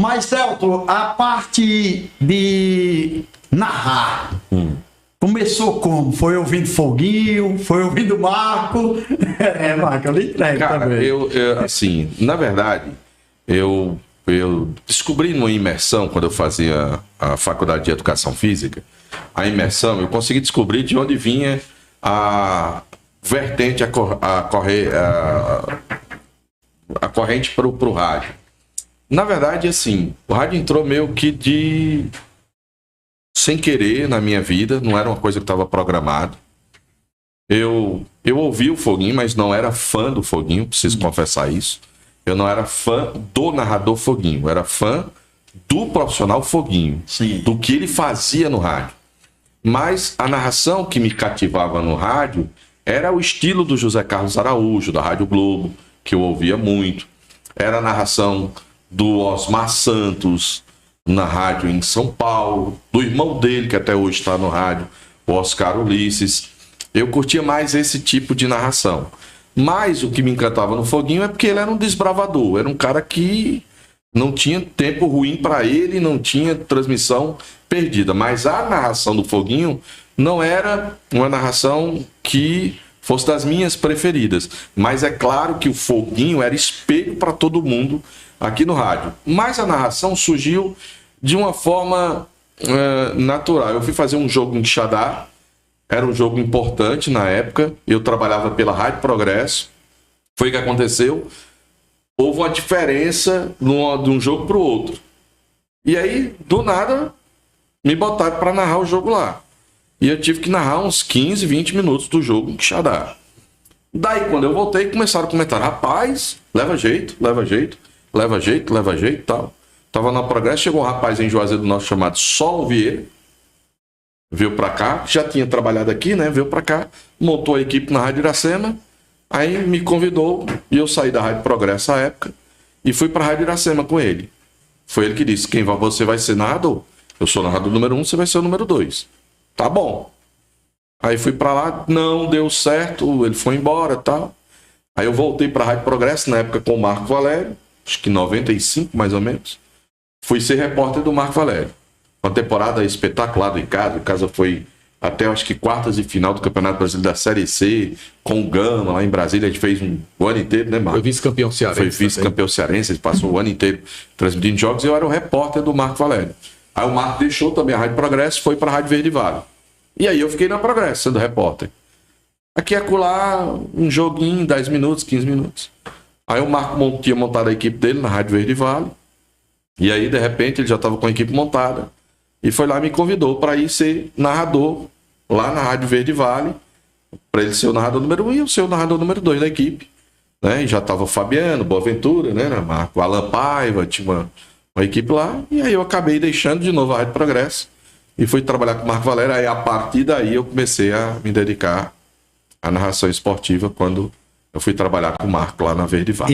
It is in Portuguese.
Mas, Celto, a parte de narrar começou como? Foi ouvindo Foguinho? Foi ouvindo Marco? Marco, eu lhe entrego também. Assim, na verdade, eu descobri numa imersão, quando eu fazia a faculdade de Educação Física, a imersão, eu consegui descobrir de onde vinha a vertente, a corrente para o rádio. Na verdade, assim, o rádio entrou meio que sem querer na minha vida, não era uma coisa que estava programado. Eu ouvi o Foguinho, mas não era fã do Foguinho, preciso confessar isso. Eu não era fã do narrador Foguinho, eu era fã do profissional Foguinho, Sim. do que ele fazia no rádio. Mas a narração que me cativava no rádio era o estilo do José Carlos Araújo, da Rádio Globo, que eu ouvia muito. Era a narração do Osmar Santos, na rádio em São Paulo, do irmão dele, que até hoje está no rádio, o Oscar Ulisses. Eu curtia mais esse tipo de narração. Mas o que me encantava no Foguinho é porque ele era um desbravador, era um cara que não tinha tempo ruim para ele, não tinha transmissão perdida. Mas a narração do Foguinho não era uma narração que fosse das minhas preferidas. Mas é claro que o Foguinho era espelho para todo mundo aqui no rádio. Mas a narração surgiu de uma forma natural. Eu fui fazer um jogo em Quixadá, era um jogo importante na época, eu trabalhava pela Rádio Progresso. Foi o que aconteceu, houve uma diferença de um jogo para o outro. E aí, do nada, me botaram para narrar o jogo lá. E eu tive que narrar uns 15, 20 minutos do jogo em Quixadá. Daí, quando eu voltei, começaram a comentar: rapaz, leva jeito, leva jeito, leva jeito, leva jeito e tal. Tava na Progresso, chegou um rapaz em Juazeiro do Norte chamado Solon Vieira, veio pra cá, já tinha trabalhado aqui, né? Veio pra cá, montou a equipe na Rádio Iracema, aí me convidou e eu saí da Rádio Progresso à época e fui pra Rádio Iracema com ele. Foi ele que disse: você vai ser narrador? Eu sou narrador número 1, você vai ser o número 2. Tá bom. Aí fui pra lá, não deu certo, ele foi embora e tal. Aí eu voltei pra Rádio Progresso, na época com o Marco Valério, acho que 95 mais ou menos. Fui ser repórter do Marco Valério. Uma temporada espetacular do Icasa. O Icasa foi até, acho que, quartas de final do Campeonato Brasileiro da Série C, com o Gama, lá em Brasília. A gente fez o ano inteiro, né, Marco? Foi vice-campeão cearense. Foi vice-campeão cearense. A gente passou o ano inteiro transmitindo jogos e eu era o repórter do Marco Valério. Aí o Marco deixou também a Rádio Progresso e foi para a Rádio Verde Vale. E aí eu fiquei na Progresso, sendo repórter. Aqui e acolá, um joguinho, 10 minutos, 15 minutos. Aí o Marco tinha montado a equipe dele na Rádio Verde Vale. E aí, de repente, ele já estava com a equipe montada. E foi lá e me convidou para ir ser narrador lá na Rádio Verde Vale. Para ele ser o narrador número 1 e eu ser o narrador número 2 da equipe. Né? E já estava o Fabiano, Boaventura, né? Marco, Alan Paiva, tinha uma equipe lá. E aí eu acabei deixando de novo a Rádio Progresso. E fui trabalhar com o Marco Valério. Aí, a partir daí, eu comecei a me dedicar à narração esportiva quando eu fui trabalhar com o Marco lá na Verde Vale.